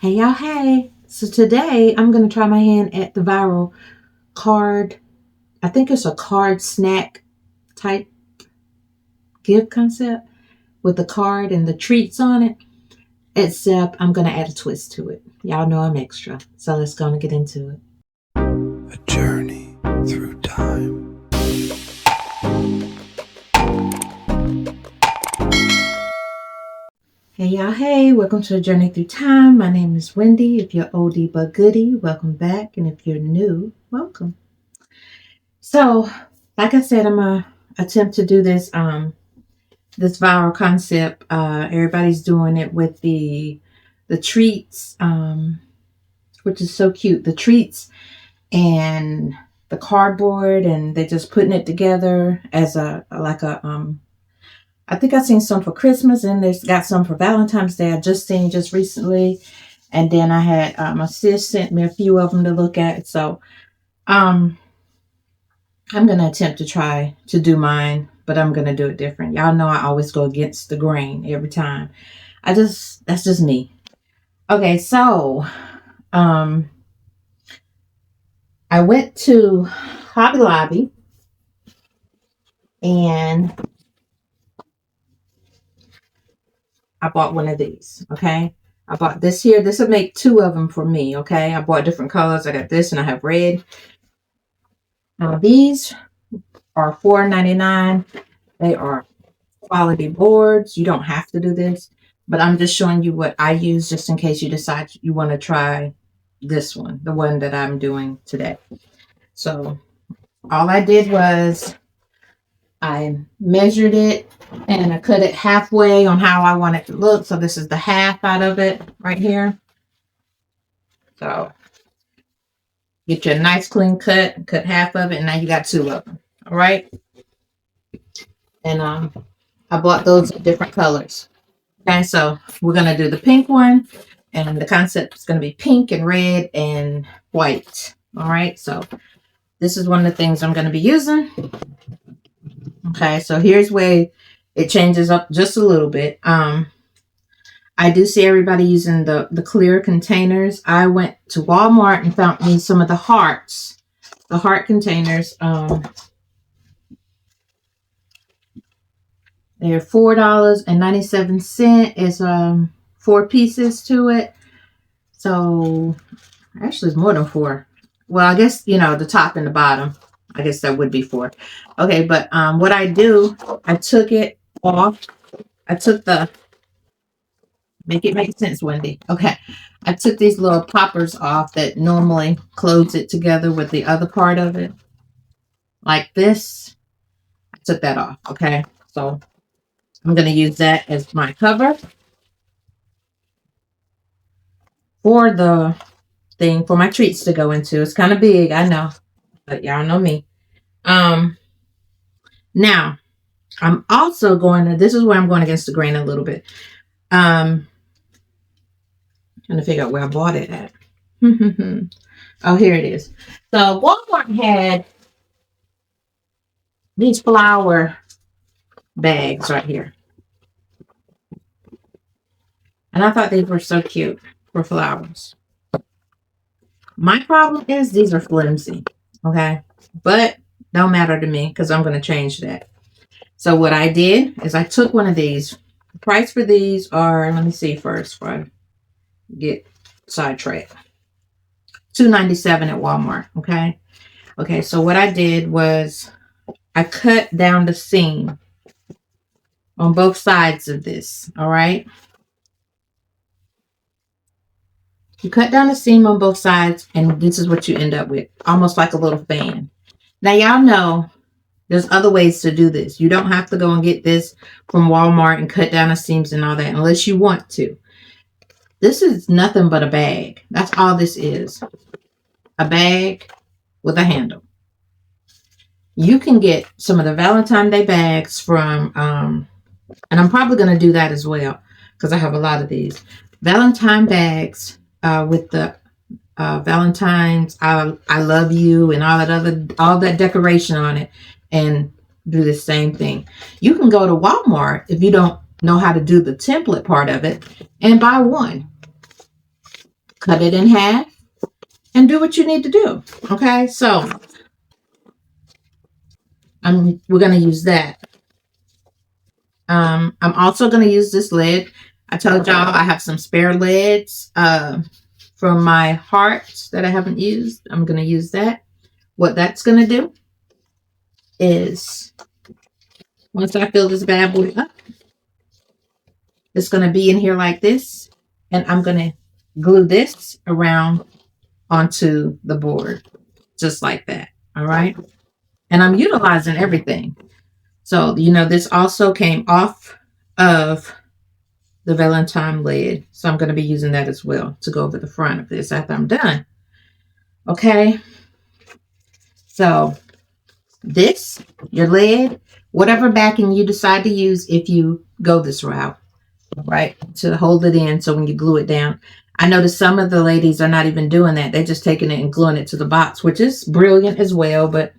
Hey y'all, hey. So today I'm going to try my hand at the viral card. I think it's a card snack type gift concept with the card and the treats on it. Except I'm going to add a twist to it. Y'all know I'm extra. So let's go and get into it. A journey through time. Hey y'all, hey. Welcome to a journey through time. My name is Wendy. If you're oldie but goodie, welcome back. And if you're new, welcome. So, like I said, I'm going to attempt to do this viral concept. Everybody's doing it with the treats, which is so cute. The treats and the cardboard, and they're just putting it together as I think I've seen some for Christmas, and there's got some for Valentine's Day. I just seen just recently, and then I had my sis sent me a few of them to look at. So um, I'm gonna attempt to try to do mine, but I'm gonna do it different. Y'all know I always go against the grain every time. That's just me. Okay, so um I went to Hobby Lobby and I bought one of these. Okay. I bought this here. This will make two of them for me. Okay. I bought different colors. I got this and I have red. Now these are $4.99. They are quality boards. You don't have to do this, but I'm just showing you what I use just in case you decide you want to try this one, the one that I'm doing today. So all I did was I measured it and I cut it halfway on how I want it to look. So this is the half out of it right here. So get you a nice clean cut half of it, and now you got two of them. All right. And I bought those different colors. Okay, so we're gonna do the pink one, and the concept is gonna be pink and red and white. All right, so this is one of the things I'm gonna be using. Okay, so here's where it changes up just a little bit. I do see everybody using the clear containers. I went to Walmart and found me some of the hearts, the heart containers. They're $4.97. Is 4 pieces to it. So actually, it's more than four. Well, I guess the top and the bottom. I guess that would be four. Okay, but what I do, I took it off. I took the Make it make sense, Wendy. Okay. I took these little poppers off that normally close it together with the other part of it. Like this. I took that off. Okay. So I'm going to use that as my cover for the thing for my treats to go into. It's kind of big, I know. But y'all know me. Now I'm also this is where I'm going against the grain a little bit. Trying to figure out where I bought it at. Oh, here it is. So Walmart had these flower bags right here. And I thought these were so cute for flowers. My problem is these are flimsy. Okay. But don't matter to me because I'm going to change that. So what I did is I took one of these. The price for these are, let me see first before I get sidetracked. $2.97 at Walmart. Okay. Okay. So what I did was I cut down the seam on both sides of this. All right. You cut down the seam on both sides, and this is what you end up with. Almost like a little fan. Now, y'all know there's other ways to do this. You don't have to go and get this from Walmart and cut down the seams and all that unless you want to. This is nothing but a bag. That's all this is. A bag with a handle. You can get some of the Valentine Day bags from, and I'm probably going to do that as well because I have a lot of these. Valentine bags with the Valentine's I love you and all that decoration on it, and do the same thing. You can go to Walmart if you don't know how to do the template part of it and buy one. cut it in half, and do what you need to do. Okay, so we're going to use that. I'm also going to use this lid. I told y'all I have some spare lids from my hearts that I haven't used. I'm going to use that. What that's going to do is, once I fill this bad boy up, it's going to be in here like this. And I'm going to glue this around onto the board, just like that. All right. And I'm utilizing everything. So, this also came off of the Valentine lid. So I'm going to be using that as well to go over the front of this after I'm done. Okay. So this, your lid, whatever backing you decide to use if you go this route, right, to hold it in so when you glue it down. I noticed some of the ladies are not even doing that. They're just taking it and gluing it to the box, which is brilliant as well, but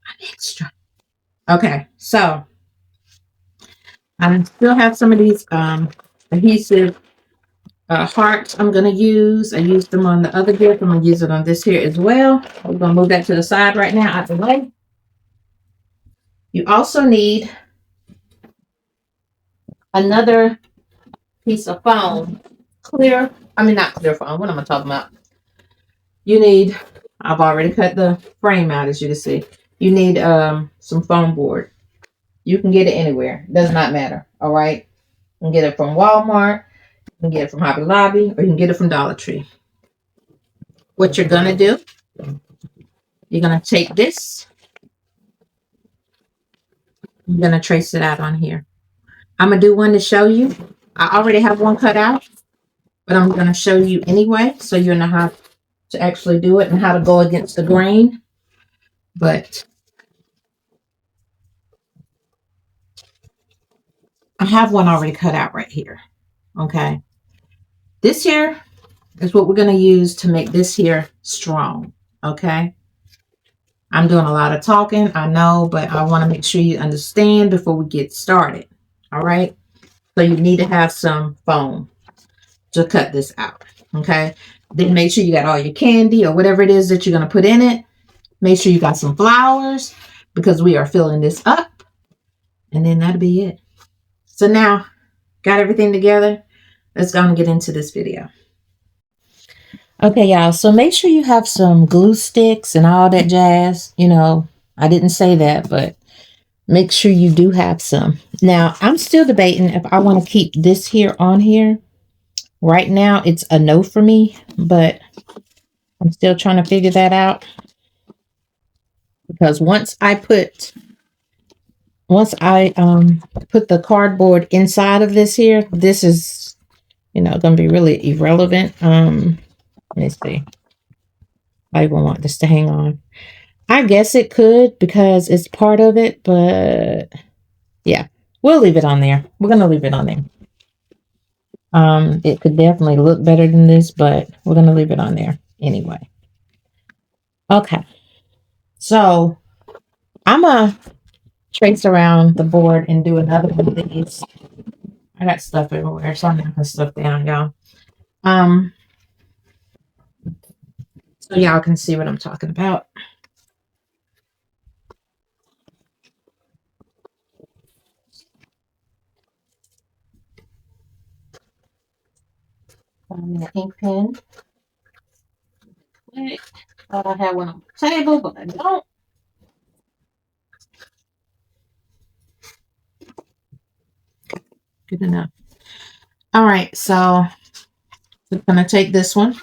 I'm extra. Okay, so I still have some of these adhesive hearts I'm going to use. I used them on the other gift. I'm going to use it on this here as well. We're going to move that to the side right now, out the way. You also need another piece of foam. Not clear foam. What am I talking about? You need, I've already cut the frame out, as you can see. You need some foam board. You can get it anywhere. It does not matter. All right. You can get it from Walmart. You can get it from Hobby Lobby, or you can get it from Dollar Tree. What you're going to do, you're going to take this. I'm going to trace it out on here. I'm going to do one to show you. I already have one cut out, but I'm going to show you anyway, so you know how to actually do it and how to go against the grain. But I have one already cut out right here. Okay. This here is what we're going to use to make this here strong. Okay. I'm doing a lot of talking, I know, but I want to make sure you understand before we get started. All right. So you need to have some foam to cut this out. Okay. Then make sure you got all your candy or whatever it is that you're going to put in it. Make sure you got some flowers because we are filling this up. And then that'll be it. So now, got everything together? Let's go and get into this video. Okay, y'all. So make sure you have some glue sticks and all that jazz. I didn't say that, but make sure you do have some. Now, I'm still debating if I want to keep this here on here. Right now, it's a no for me, but I'm still trying to figure that out. Because once I put the cardboard inside of this here, this is, going to be really irrelevant. Let me see. I even want this to hang on. I guess it could because it's part of it, but yeah, we'll leave it on there. We're going to leave it on there. It could definitely look better than this, but we're going to leave it on there anyway. Okay. So I'm going to trace around the board and do another one of these. I got stuff everywhere, so I'm knocking stuff down, y'all. So y'all can see what I'm talking about. Find me an ink pen. Wait, thought I had one on the table, but I don't. Good enough. All right, so we're gonna take this one.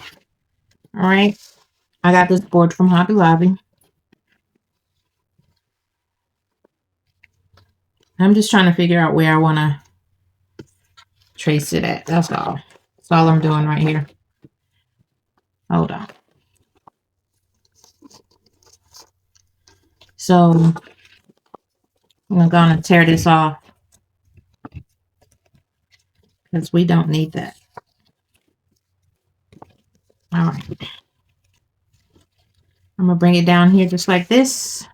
All right, I got this board from Hobby Lobby. I'm just trying to figure out where I want to trace it at. That's all. That's all I'm doing right here. Hold on. So I'm going to tear this off because we don't need that. All right. I'm going to bring it down here just like this.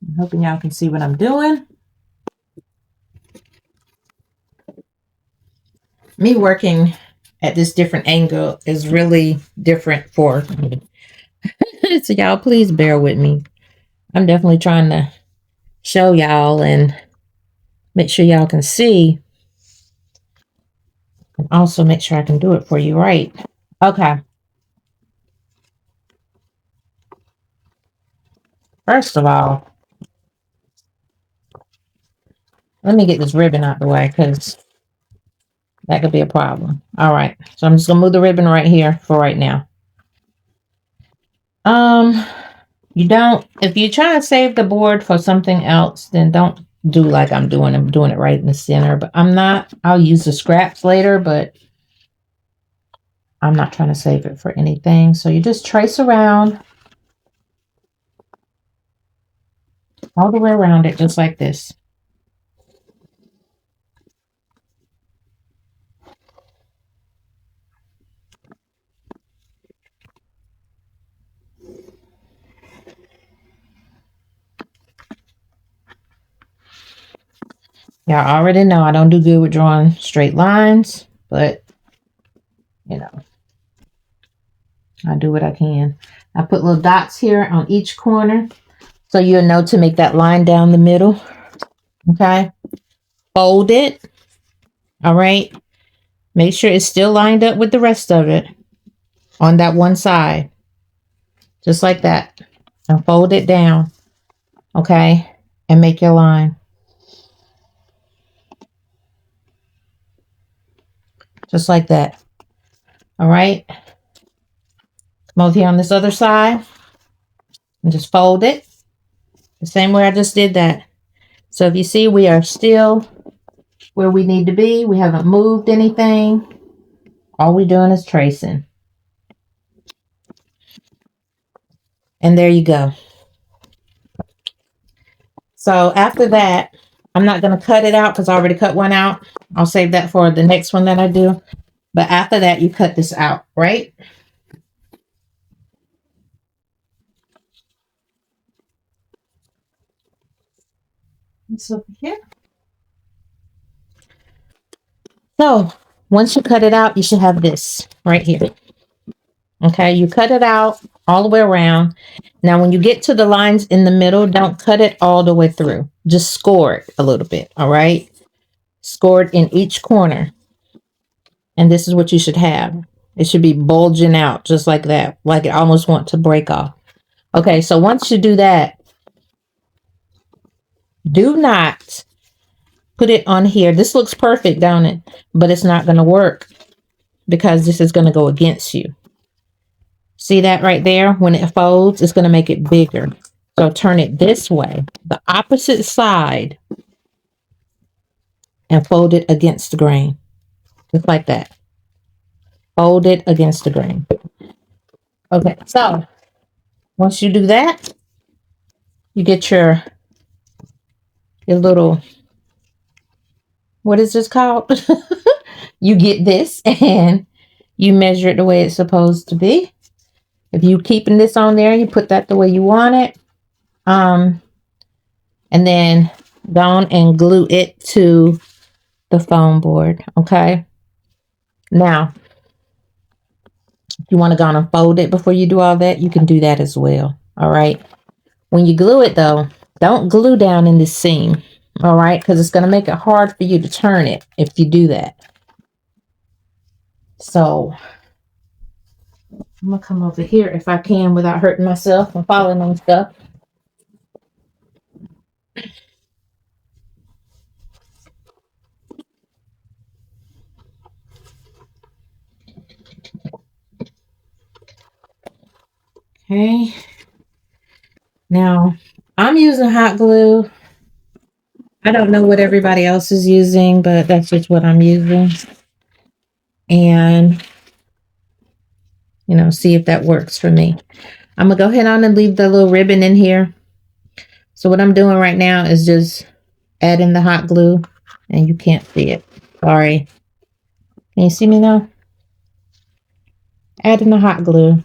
I'm hoping y'all can see what I'm doing. Me working at this different angle is really different for me. So y'all please bear with me. I'm definitely trying to show y'all and make sure y'all can see, and also make sure I can do it for you right. Okay. First of all, let me get this ribbon out the way because that could be a problem. All right. So I'm just going to move the ribbon right here for right now. You don't, if you're trying to save the board for something else, then don't do like I'm doing. I'm doing it right in the center, but I'm not. I'll use the scraps later, but I'm not trying to save it for anything. So you just trace around all the way around it, just like this. Y'all already know I don't do good with drawing straight lines, but you know, I do what I can. I put little dots here on each corner so you'll know to make that line down the middle. Okay. Fold it. All right. Make sure it's still lined up with the rest of it on that one side. Just like that. And fold it down. Okay. And make your line. Just like that. All right. Come over here on this other side. And just fold it. The same way I just did that. So if you see, we are still where we need to be. We haven't moved anything. All we're doing is tracing. And there you go. So after that, I'm not going to cut it out because I already cut one out. I'll save that for the next one that I do. But after that, you cut this out, right? It's over here. So once you cut it out, you should have this right here. Okay, you cut it out all the way around. Now, when you get to the lines in the middle, don't cut it all the way through. Just score it a little bit, all right? Score it in each corner. And this is what you should have. It should be bulging out just like that, like it almost wants to break off. Okay, so once you do that, do not put it on here. This looks perfect, don't it? But it's not going to work because this is going to go against you. See that right there? When it folds, it's going to make it bigger. So turn it this way, the opposite side, and fold it against the grain. Just like that. Fold it against the grain. Okay, so once you do that, you get your little, what is this called? You get this and you measure it the way it's supposed to be. If you're keeping this on there, you put that the way you want it. And then go on and glue it to the foam board. Okay. Now, if you want to go on and fold it before you do all that, you can do that as well. All right. When you glue it though, don't glue down in this seam. All right. Because it's going to make it hard for you to turn it if you do that. So I'm going to come over here if I can without hurting myself and falling on stuff. Okay. Now, I'm using hot glue. I don't know what everybody else is using, but that's just what I'm using. And, you know, see if that works for me. I'm going to go ahead on and leave the little ribbon in here. So what I'm doing right now is just adding the hot glue. And you can't see it. Sorry. Can you see me now? Adding the hot glue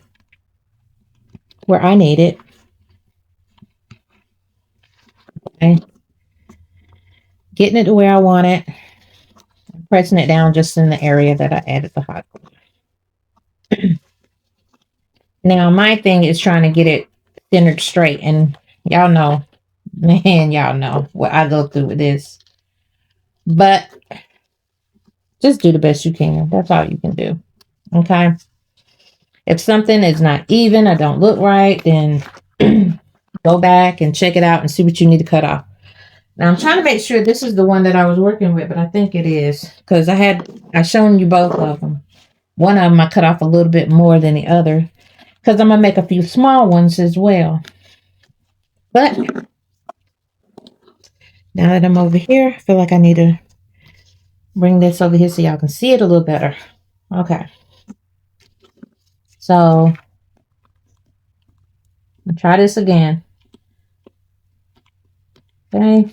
where I need it. Okay. Getting it to where I want it. Pressing it down just in the area that I added the hot glue. Now, my thing is trying to get it centered straight. And y'all know, man, y'all know what I go through with this. But just do the best you can. That's all you can do. Okay. If something is not even or don't look right, then go back and check it out and see what you need to cut off. Now I'm trying to make sure this is the one that I was working with, but I think it is because I shown you both of them. One of them I cut off a little bit more than the other because I'm gonna make a few small ones as well. But now that I'm over here, I feel like I need to bring this over here so y'all can see it a little better. Okay. So I'll try this again. Okay.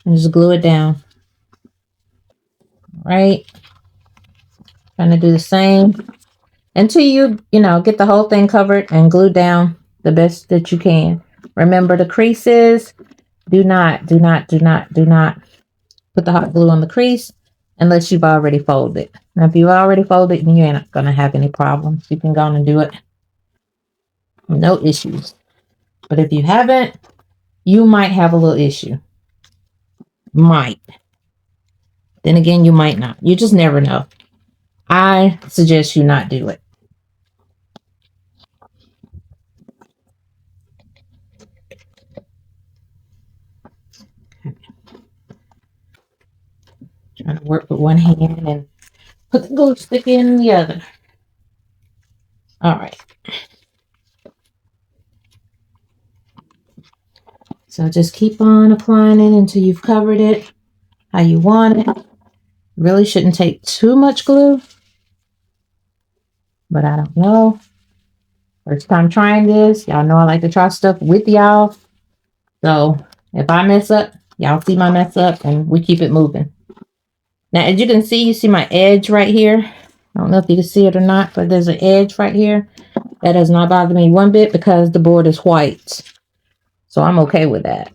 And just glue it down. Right. Trying to do the same until you get the whole thing covered and glued down the best that you can. Remember the creases. Do not put the hot glue on the crease unless you've already folded. Now, if you've already folded, then you're not going to have any problems. You can go on and do it. No issues. But if you haven't, you might have a little issue. Might. Then again, you might not. You just never know. I suggest you not do it. Okay. Trying to work with one hand and put the glue stick in the other. All right. So just keep on applying it until you've covered it how you want it. Really shouldn't take too much glue, but I don't know. First time trying this. Y'all know I like to try stuff with y'all. So if I mess up, y'all see my mess up and we keep it moving. Now, as you can see, you see my edge right here. I don't know if you can see it or not, but there's an edge right here. That does not bother me one bit because the board is white. So I'm okay with that.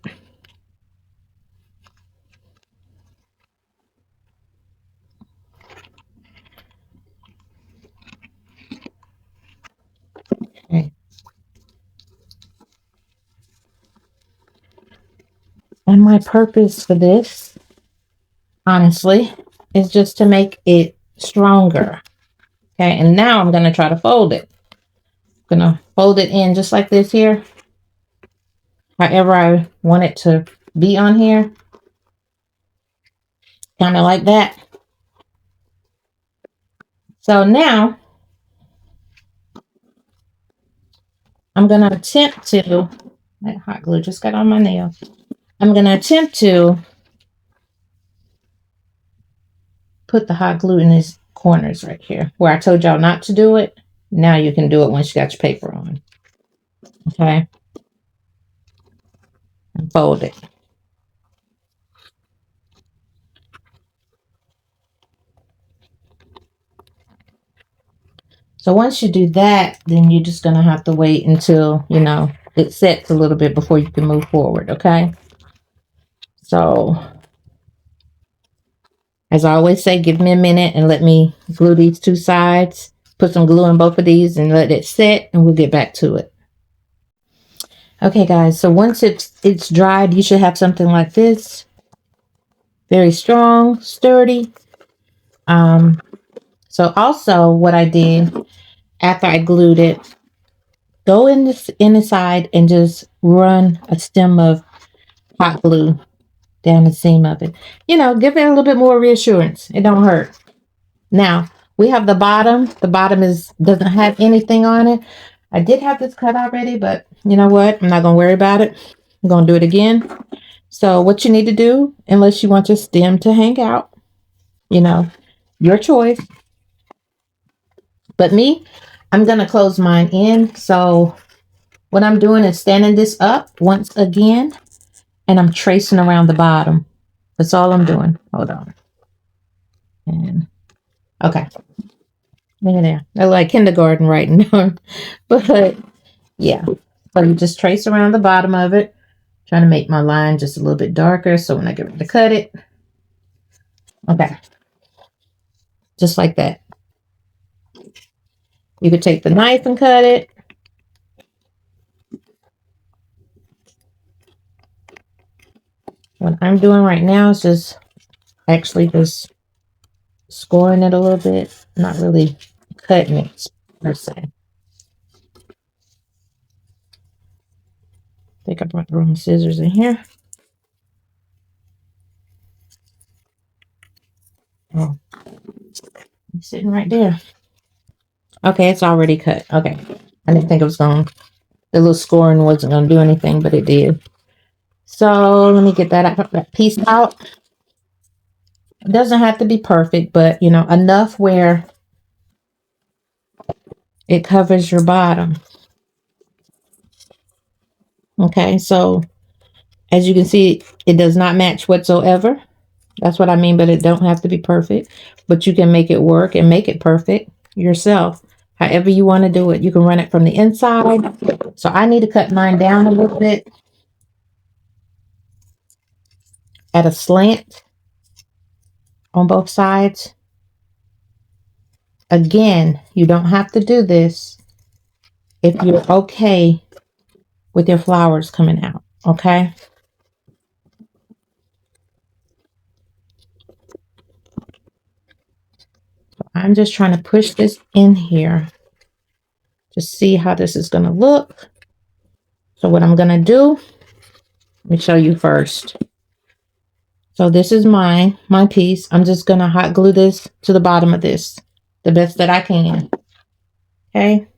Okay. And my purpose for this, honestly, is just to make it stronger. Okay, and now I'm going to try to fold it. I'm going to fold it in just like this here. However I want it to be on here. Kind of like that. So now, I'm going to attempt to, that hot glue just got on my nail. I'm going to attempt to put the hot glue in these corners right here. Where I told y'all not to do it. Now you can do it once you got your paper on. Okay. And fold it. So once you do that, then you're just going to have to wait until, it sets a little bit before you can move forward. Okay. So as I always say, give me a minute and let me glue these two sides. Put some glue in both of these and let it set and we'll get back to it. Okay, guys. So once it's dried, you should have something like this. Very strong, sturdy. So also what I did after I glued it, go in the side and just run a stem of hot glue down the seam of it. Give it a little bit more reassurance. It don't hurt. Now, we have the bottom. The bottom doesn't have anything on it. I did have this cut already, but you know what? I'm not going to worry about it. I'm going to do it again. So what you need to do, unless you want your stem to hang out, your choice. But me, I'm going to close mine in. So what I'm doing is standing this up once again, and I'm tracing around the bottom. That's all I'm doing. Hold on. And okay. Look at there. They're like kindergarten writing down. But yeah. So you just trace around the bottom of it. Trying to make my line just a little bit darker so when I get ready to cut it. Okay. Just like that. You could take the knife and cut it. What I'm doing right now is just actually just scoring it a little bit, not really cutting it per se. I think I brought the wrong scissors in here. Oh, it's sitting right there. Okay, it's already cut. Okay. I didn't think it was going to, the little scoring wasn't going to do anything, but it did. So let me get that piece out. It doesn't have to be perfect, but you know, enough where it covers your bottom. Okay, so as you can see, it does not match whatsoever. That's what I mean, but it don't have to be perfect. But you can make it work and make it perfect yourself. However you want to do it. You can run it from the inside. So I need to cut mine down a little bit at a slant on both sides. Again, you don't have to do this if you're okay with your flowers coming out. Okay. I'm just trying to push this in here to see how this is going to look. So what I'm going to do, let me show you first. So this is my piece. I'm just going to hot glue this to the bottom of this the best that I can. Okay.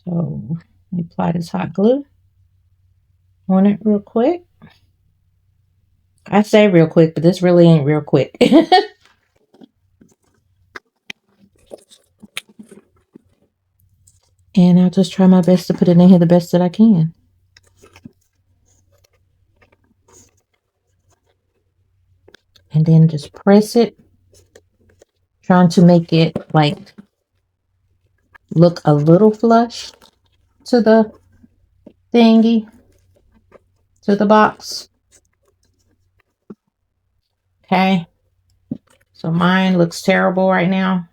So let me apply this hot glue on it real quick. I say real quick, but this really ain't real quick. And I'll just try my best to put it in here the best that I can. And then just press it. Trying to make it like look a little flush to the thingy, to the box. Okay. So mine looks terrible right now.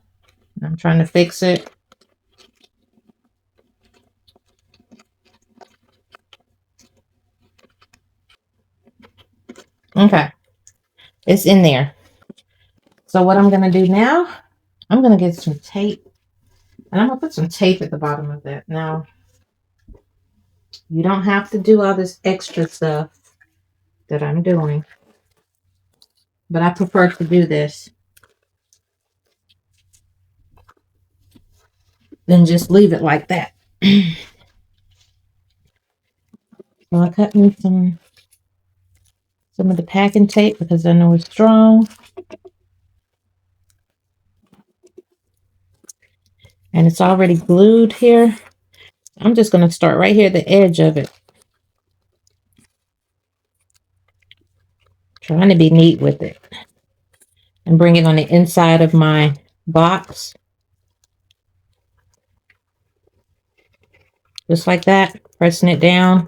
I'm trying to fix it. Okay. It's in there. So what I'm going to do now, I'm going to get some tape. And I'm going to put some tape at the bottom of that. Now, you don't have to do all this extra stuff that I'm doing. But I prefer to do this than just leave it like that. So I cut me some of the packing tape because I know it's strong. And it's already glued here. I'm just going to start right here at the edge of it. Trying to be neat with it. And bring it on the inside of my box. Just like that. Pressing it down.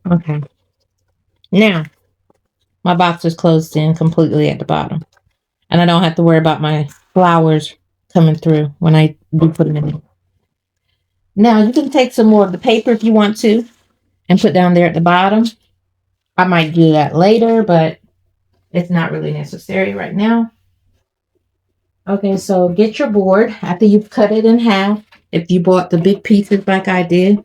Okay. Now, my box is closed in completely at the bottom. And I don't have to worry about my flowers coming through when I do put them in there. Now, you can take some more of the paper if you want to and put down there at the bottom. I might do that later, but it's not really necessary right now. Okay, so get your board after you've cut it in half. If you bought the big pieces like I did.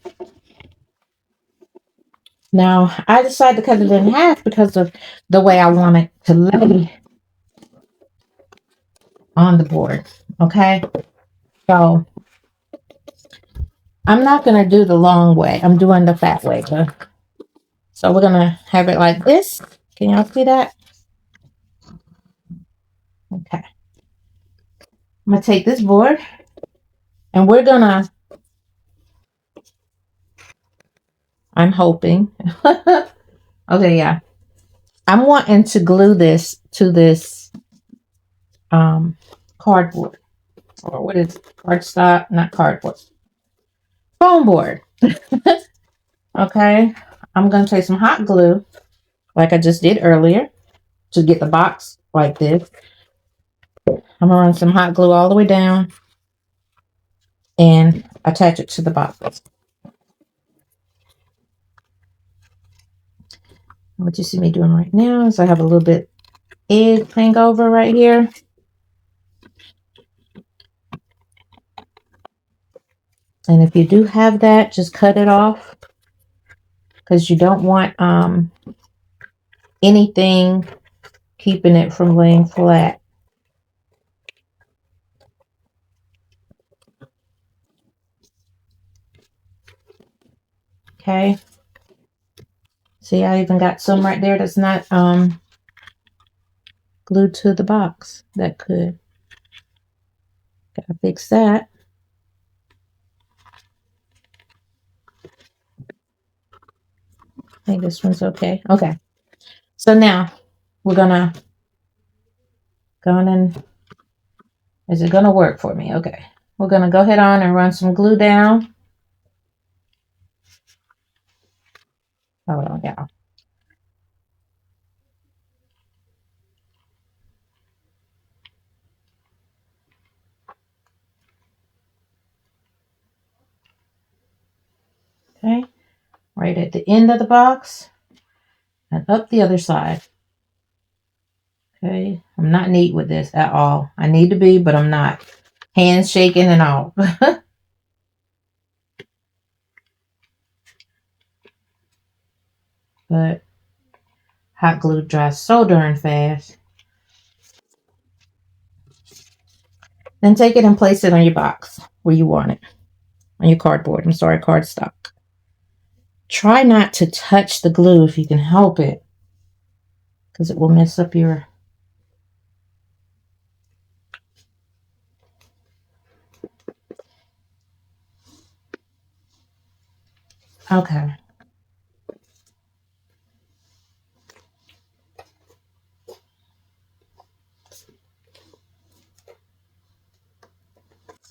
Now, I decided to cut it in half because of the way I want it to lay on the board. Okay, so I'm not going to do the long way. I'm doing the fat way. So we're going to have it like this. Can y'all see that? Okay. I'm going to take this board and we're going to, I'm hoping. Okay, yeah. I'm wanting to glue this to this cardboard. Or what is it? Cardstock? Not cardboard. Foam board. Okay. I'm going to take some hot glue like I just did earlier to get the box like this. I'm going to run some hot glue all the way down and attach it to the box. What you see me doing right now is I have a little bit egg hangover right here. And if you do have that, just cut it off because you don't want anything keeping it from laying flat. Okay. See, I even got some right there that's not glued to the box. That could. Gotta fix that. I think this one's okay. Okay. So now we're gonna go on and is it gonna work for me? Okay. We're gonna go ahead on and run some glue down. Hold on, y'all. Okay. Right at the end of the box and up the other side. Okay. I'm not neat with this at all. I need to be, but I'm not. Hands shaking and all. But hot glue dries so darn fast. Then take it and place it on your box where you want it. On your cardboard. I'm sorry, cardstock. Try not to touch the glue if you can help it, because it will mess up your... Okay.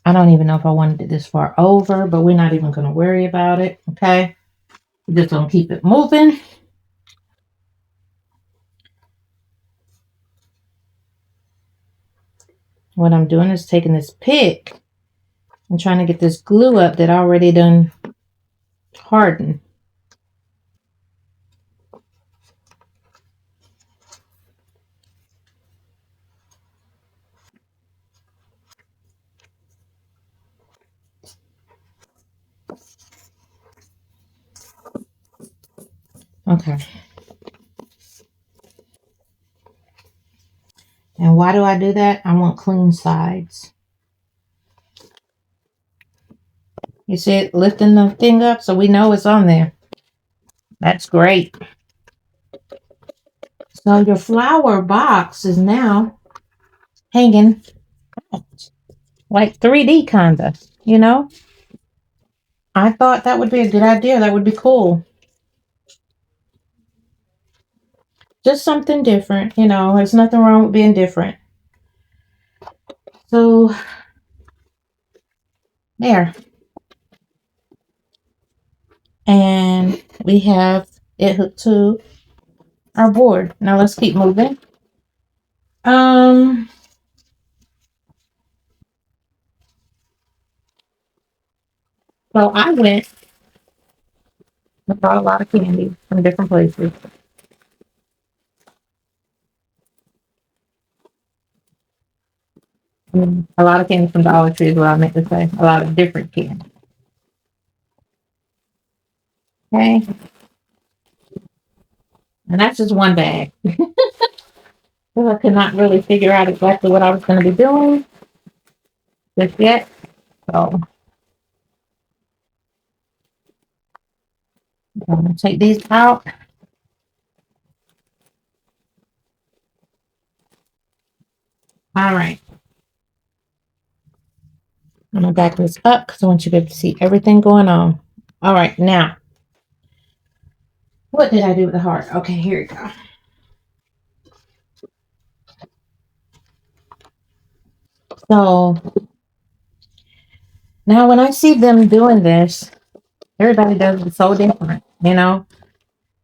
I don't even know if I wanted it this far over, but we're not even going to worry about it, okay? We're just going to keep it moving. What I'm doing is taking this pick and trying to get this glue up that I already done hardened. Okay. And why do I do that? I want clean sides. You see it lifting the thing up so we know it's on there. That's great. So your flower box is now hanging like 3D kind of, you know? I thought that would be a good idea. That would be cool. Just something different, you know. There's nothing wrong with being different. So, there. And we have it hooked to our board. Now let's keep moving. So I went and bought a lot of candy from different places. A lot of candy from Dollar Tree is what I meant to say. A lot of different candy. Okay. And that's just one bag. Because I could not really figure out exactly what I was going to be doing just yet. So I'm going to take these out. All right. I'm going to back this up because I want you to be able to see everything going on. All right. Now, what did I do with the heart? Okay, here we go. So now when I see them doing this, everybody does it so different, you know?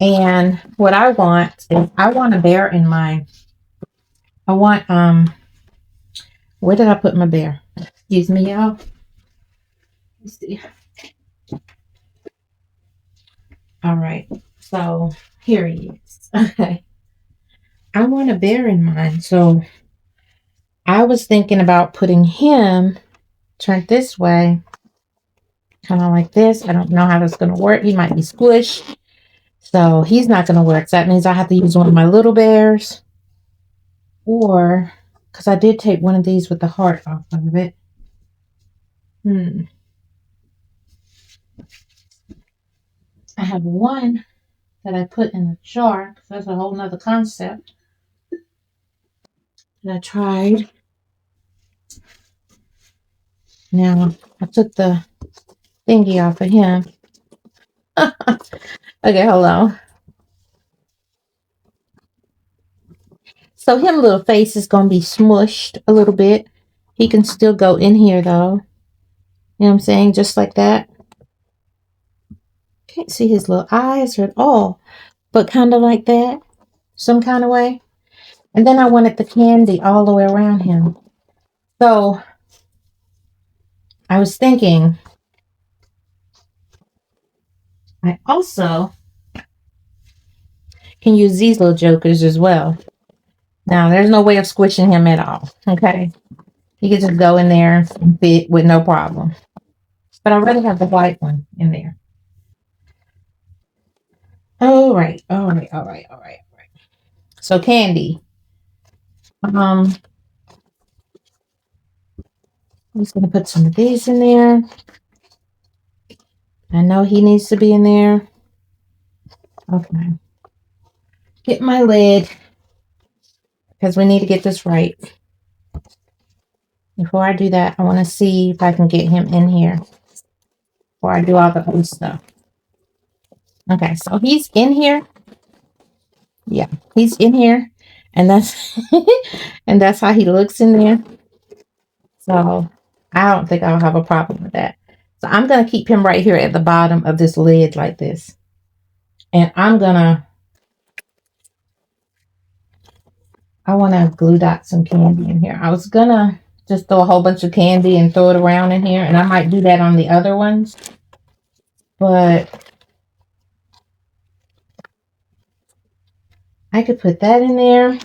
And what I want is I want a bear in mind. I want, where did I put my bear? Excuse me, y'all. Let's see. All right. So Here he is. Okay. I want a bear in mine. So I was thinking about putting him turned this way, kind of like this. I don't know how that's going to work. He might be squished. So he's not going to work. So that means I have to use one of my little bears. Or, because I did take one of these with the heart off of it. I have one that I put in a jar. Because that's a whole nother concept. And I tried. Now, I took the thingy off of him. Okay, hold on. So him little face is going to be smushed a little bit. He can still go in here though. You know what I'm saying? Just like that. Can't see his little eyes at all. But kind of like that. Some kind of way. And then I wanted the candy all the way around him. So I was thinking I also can use these little jokers as well. Now there's no way of squishing him at all. Okay. He can just go in there and fit with no problem. But I already have the white one in there. All right. So candy. I'm just gonna put some of these in there. I know he needs to be in there. Okay. Get my lid because we need to get this right. Before I do that, I want to see if I can get him in here before I do all the other stuff. Okay, so he's in here. Yeah, he's in here, and that's and that's how he looks in there. So I don't think I'll have a problem with that. So I'm gonna keep him right here at the bottom of this lid like this, and I want to glue dot some candy in here. I was gonna just throw a whole bunch of candy and throw it around in here, and I might do that on the other ones, but I could put that in there.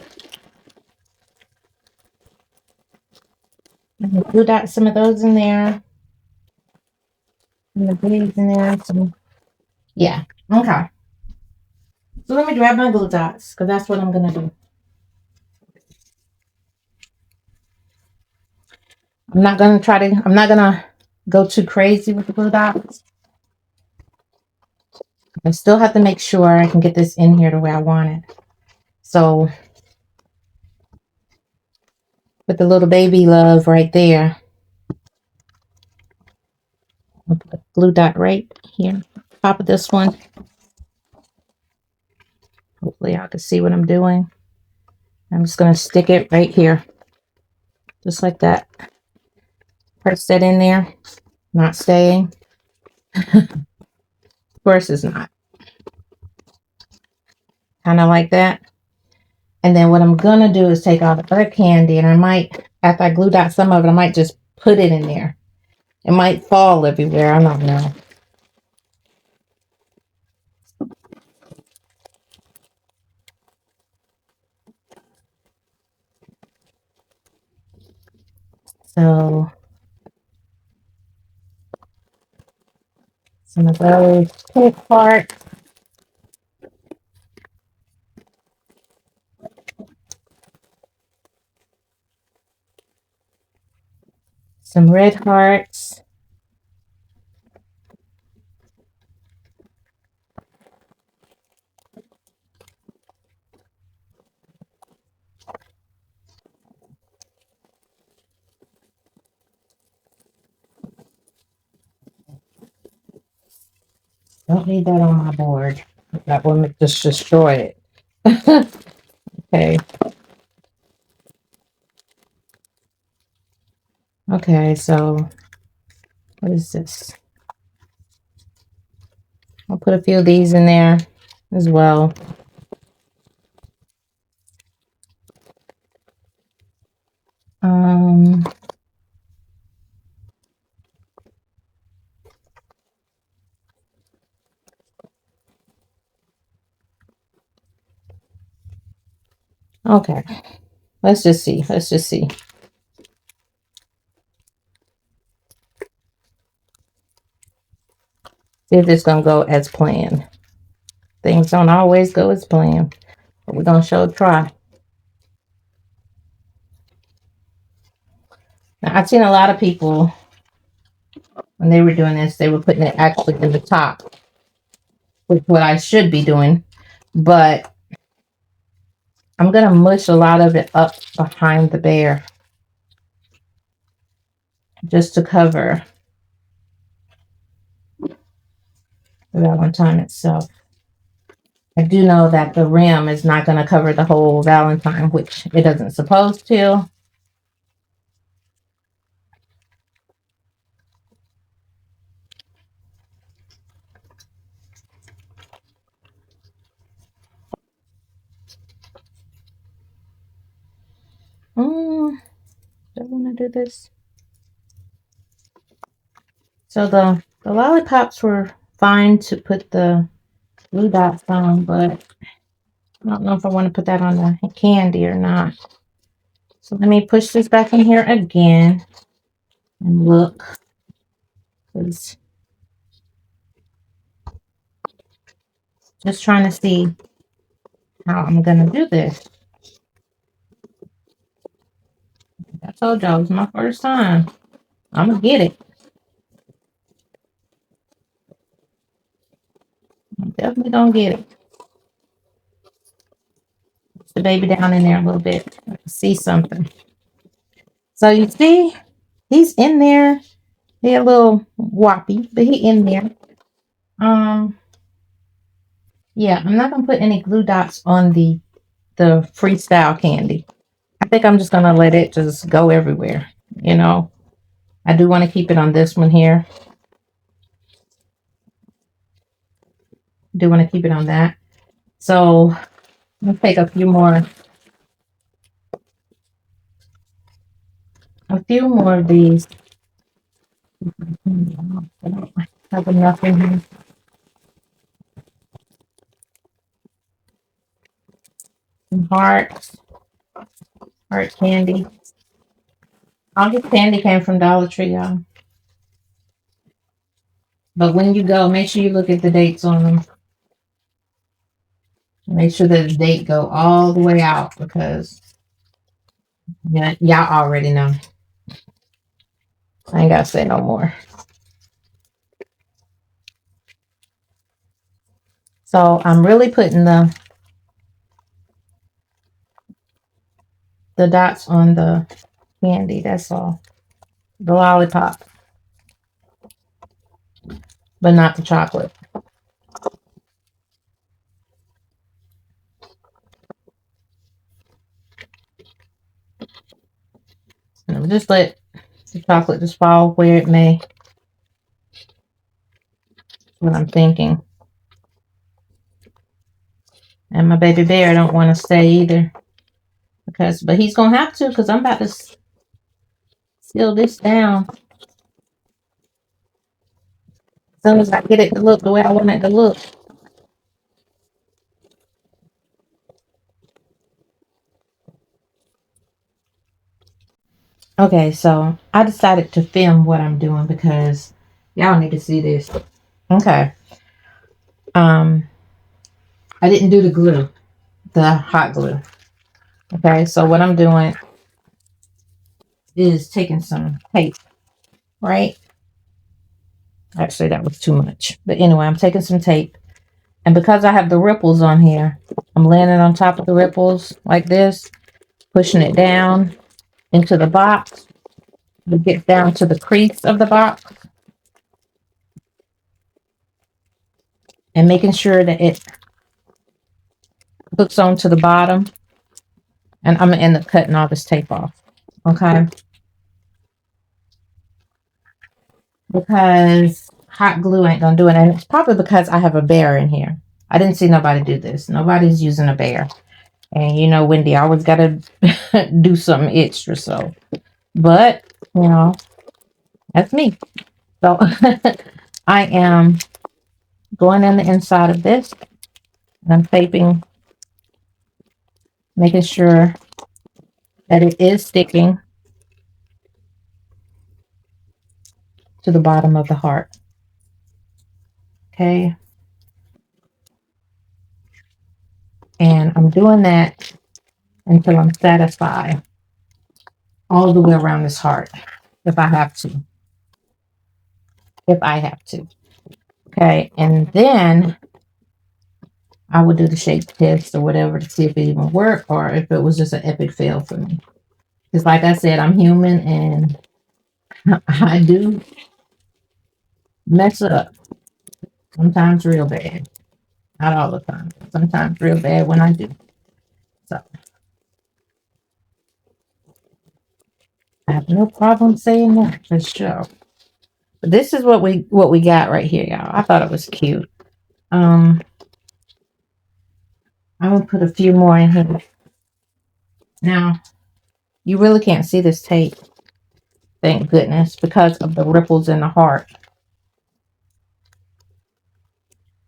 And glue dot some of those in there. And the beads in there. Yeah. Okay. So let me grab my glue dots because that's what I'm gonna do. I'm not gonna go too crazy with the glue dots. I still have to make sure I can get this in here the way I want it. So with the little baby love right there, I'll put a glue dot right here, top of this one. Hopefully y'all can see what I'm doing. I'm just gonna stick it right here. Just like that. Press that in there. Not staying. Of course it's not. Kind of like that. And then what I'm gonna do is take all the other candy, and I might, after I glue dot some of it, I might just put it in there. It might fall everywhere. I don't know. So some of those pink hearts. Some red hearts. Don't need that on my board. That will just destroy it. Okay. Okay, so what is this? I'll put a few of these in there as well. Okay, let's just see. Let's just see. See if it's gonna go as planned. Things don't always go as planned, but we're gonna show try. Now, I've seen a lot of people when they were doing this, they were putting it actually in the top, which is what I should be doing, but I'm gonna mush a lot of it up behind the bear just to cover the Valentine itself. I do know that the rim is not going to cover the whole Valentine, which it doesn't supposed to. Do I want to do this? So the lollipops were fine to put the blue dots on, but I don't know if I want to put that on the candy or not. So let me push this back in here again and look. Just trying to see how I'm going to do this. I told y'all it was my first time. I'm going to get it. I'm definitely going to get it. Put the baby down in there a little bit. I can see something. So you see, he's in there. He's a little whoppy, but he in there. Yeah, I'm not going to put any glue dots on the freestyle candy. I think I'm just going to let it just go everywhere. You know, I do want to keep it on this one here. Do want to keep it on that. So I'll take a few more of these. I don't have enough in here. Some heart candy. All this candy came from Dollar Tree, y'all. But when you go, make sure you look at the dates on them. Make sure that the date go all the way out because yeah, y'all already know. I ain't gotta say no more. So I'm really putting the dots on the candy. That's all. The lollipop, but not the chocolate. And just let the chocolate just fall where it may. That's what I'm thinking. And my baby bear don't want to stay either. But he's gonna have to because I'm about to seal this down. As soon as I get it to look the way I want it to look. Okay, so I decided to film what I'm doing because y'all need to see this. Okay. I didn't do the glue, the hot glue. Okay, so what I'm doing is taking some tape, right? Actually, that was too much. But anyway, I'm taking some tape. And because I have the ripples on here, I'm laying it on top of the ripples like this, pushing it down into the box. We get down to the crease of the box. And making sure that it hooks onto the bottom. And I'm going to end up cutting all this tape off. Okay. Because hot glue ain't going to do it. And it's probably because I have a bear in here. I didn't see nobody do this. Nobody's using a bear. And you know, Wendy, I always got to do something extra. So, but, you know, that's me. So, I am going in the inside of this. And I'm taping making sure that it is sticking to the bottom of the heart. Okay. And I'm doing that until I'm satisfied all the way around this heart, if I have to. If I have to. Okay. And then I would do the shape test or whatever to see if it even worked or if it was just an epic fail for me. Because like I said, I'm human and I do mess up. Sometimes real bad. Not all the time. Sometimes real bad when I do. So I have no problem saying that for sure. But this is what we got right here, y'all. I thought it was cute. I'm gonna put a few more in here. Now, you really can't see this tape, thank goodness, because of the ripples in the heart.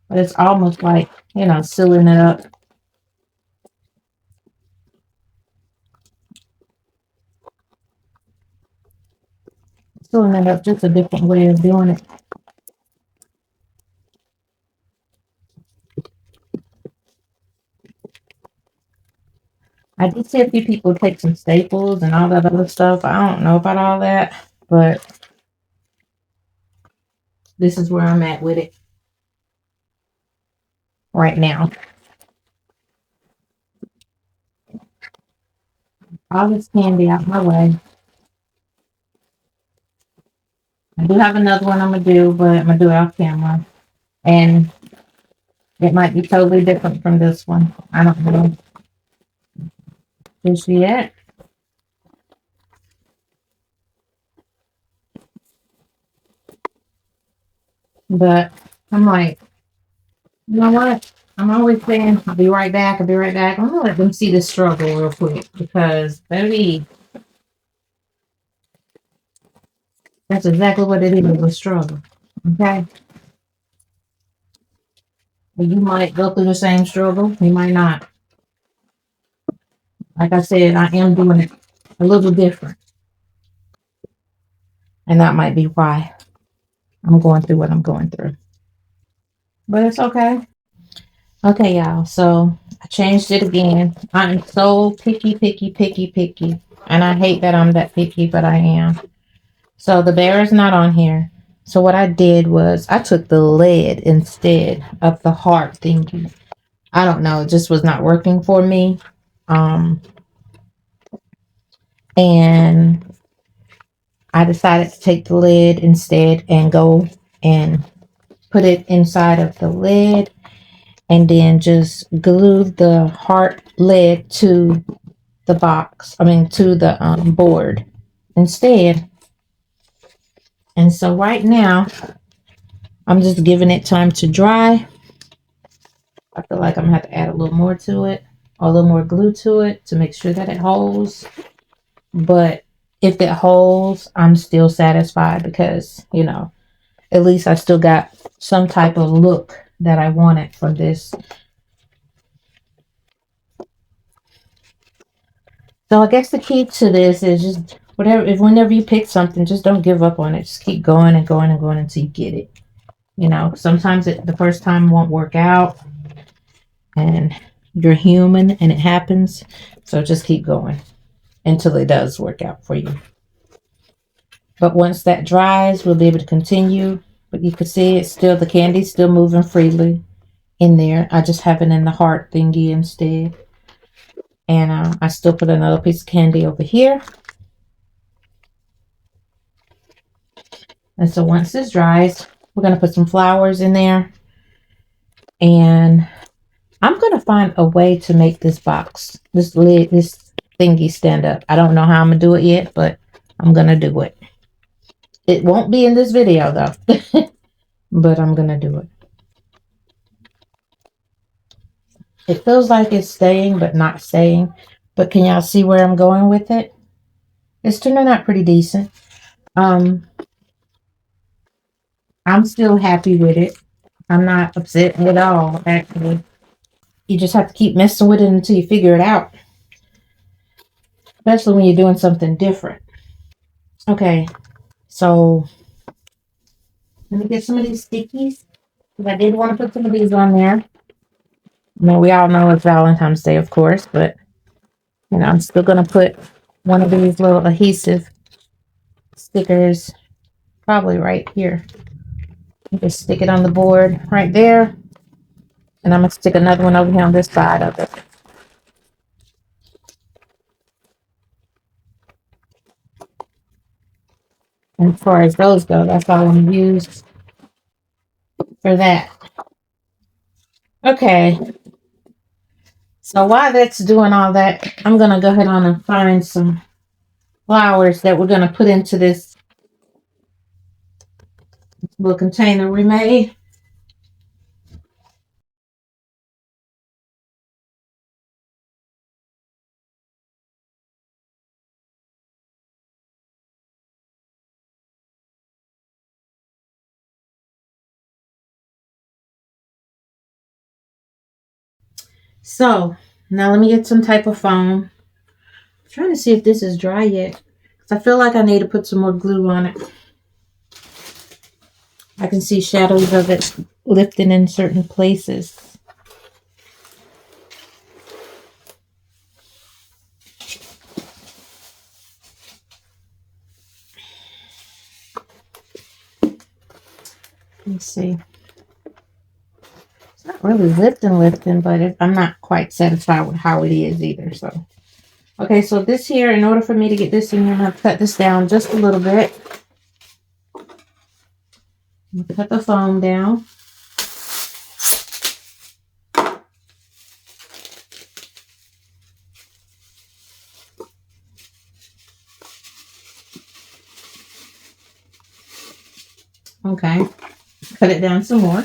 But it's almost like, sealing it up. Sealing it up, just a different way of doing it. I did see a few people take some staples and all that other stuff. I don't know about all that, but this is where I'm at with it right now. All this candy out my way. I do have another one I'm going to do, but I'm going to do it off camera. And it might be totally different from this one. I don't know just yet. But I'm like, you know what? I'm always saying, I'll be right back. I'll be right back. I'm going to let them see this struggle real quick because, baby, that's exactly what it is, a struggle. Okay? You might go through the same struggle. You might not. Like I said, I am doing it a little different. And that might be why I'm going through what I'm going through. But it's okay. Okay, y'all. So I changed it again. I'm so picky, picky, picky, picky. And I hate that I'm that picky, but I am. So the bear is not on here. So what I did was I took the lid instead of the heart thingy. I don't know. It just was not working for me. And I decided to take the lid instead and go and put it inside of the lid and then just glue the heart lid to the box, to the board instead. And so right now, I'm just giving it time to dry. I feel like I'm gonna have to add a little more to it, or a little more glue to it to make sure that it holds. But if it holds, I'm still satisfied because, at least I still got some type of look that I wanted from this. So I guess the key to this is just whenever you pick something, just don't give up on it. Just keep going and going and going until you get it. Sometimes the first time won't work out and you're human and it happens. So just keep going until it does work out for you. But once that dries, we'll be able to continue. But you can see the candy's still moving freely in there. I just have it in the heart thingy instead. And I still put another piece of candy over here. And so once this dries, we're going to put some flowers in there. And I'm going to find a way to make this box, this lid, this thingy stand up. I don't know how I'm going to do it yet, but I'm going to do it. It won't be in this video though, but I'm going to do it. It feels like it's staying, but not staying. But can y'all see where I'm going with it? It's turning out pretty decent. I'm still happy with it. I'm not upset at all, actually. You just have to keep messing with it until you figure it out. especially when you're doing something different. Okay, so let me get some of these stickies because I did want to put some of these on there. Now we all know it's Valentine's Day, of course, but I'm still gonna put one of these little adhesive stickers probably right here. Just stick it on the board right there, and I'm gonna stick another one over here on this side of it. And as far as those go, that's all I'm gonna use for that. Okay. So while that's doing all that, I'm gonna go ahead on and find some flowers that we're gonna put into this little container we made. So now let me get some type of foam. I'm trying to see if this is dry yet, because I feel like I need to put some more glue on it. I can see shadows of it lifting in certain places. Let's see. It's not really lifting, but I'm not quite satisfied with how it is either. So, okay, so this here, in order for me to get this in here, I'm going to cut this down just a little bit. I'm going to cut the foam down. Okay, cut it down some more.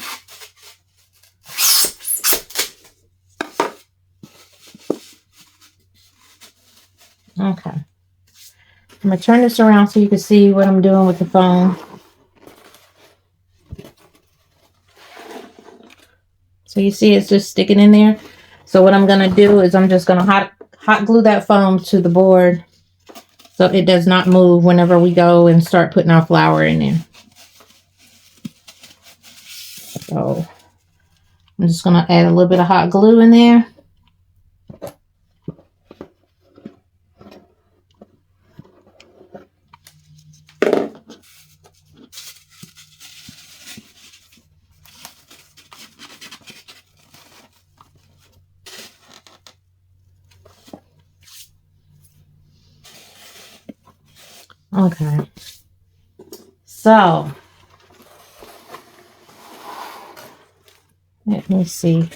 Okay. I'm going to turn this around so you can see what I'm doing with the foam. So you see it's just sticking in there. So what I'm going to do is I'm just going to hot glue that foam to the board so it does not move whenever we go and start putting our flower in there. So I'm just going to add a little bit of hot glue in there. Okay. So let me see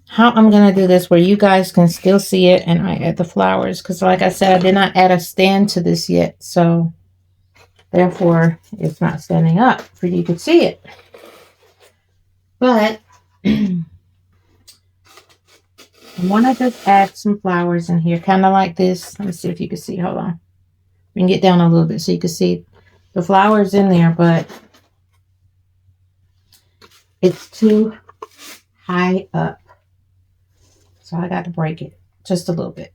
how I'm going to do this where you guys can still see it and I add the flowers. Because like I said, I did not add a stand to this yet. So therefore, it's not standing up for you to see it. But I want to just add some flowers in here, kind of like this. Let me see if you can see. Hold on. We can get down a little bit so you can see the flowers in there, but it's too high up. So I got to break it just a little bit.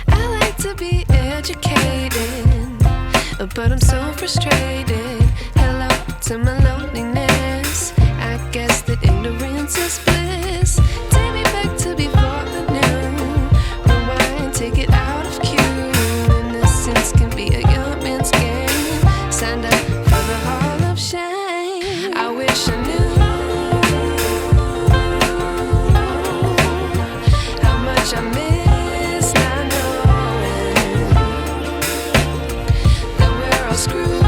I like to be educated, but I'm so frustrated. Hello to my loneliness. I guess that ignorance is bliss. Take me back to before I knew. Rewind, take it out of cue. Innocence can be a young man's game. Signed up for the hall of shame. I wish I knew how much I miss. Screwed.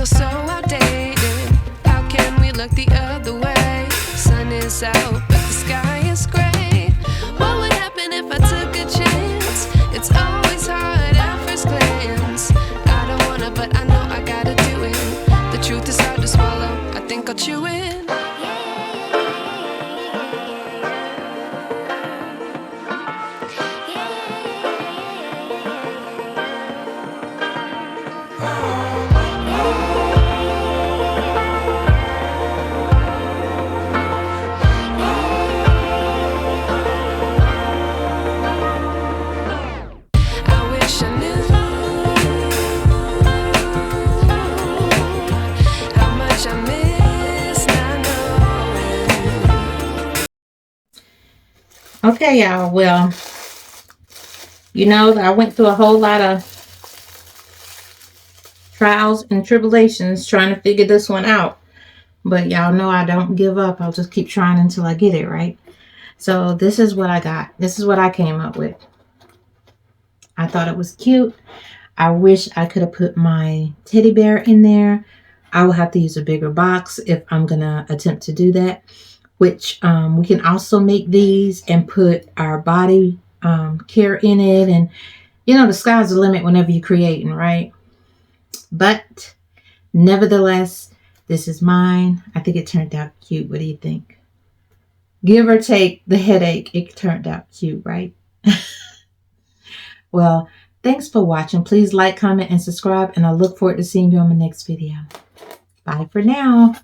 feel so outdated. How can we look the other way? Sun is out, but the sky is gray. What would happen if I took a chance? It's always hard at first glance. I don't wanna, but I know I gotta do it. The truth is hard to swallow, I think I'll chew it. I wish I knew how much I miss not knowing. Okay, y'all. Well, you know, I went through a whole lot of trials and tribulations trying to figure this one out. But y'all know I don't give up. I'll just keep trying until I get it, right? So this is what I got. This is what I came up with. I thought it was cute. I wish I could have put my teddy bear in there. I will have to use a bigger box if I'm going to attempt to do that. Which we can also make these and put our body care in it. And, you know, the sky's the limit whenever you're creating, right? But nevertheless, this is mine. I think it turned out cute. What do you think? Give or take the headache, it turned out cute, right? Well, thanks for watching. Please like, comment, and subscribe. And I look forward to seeing you on my next video. Bye for now.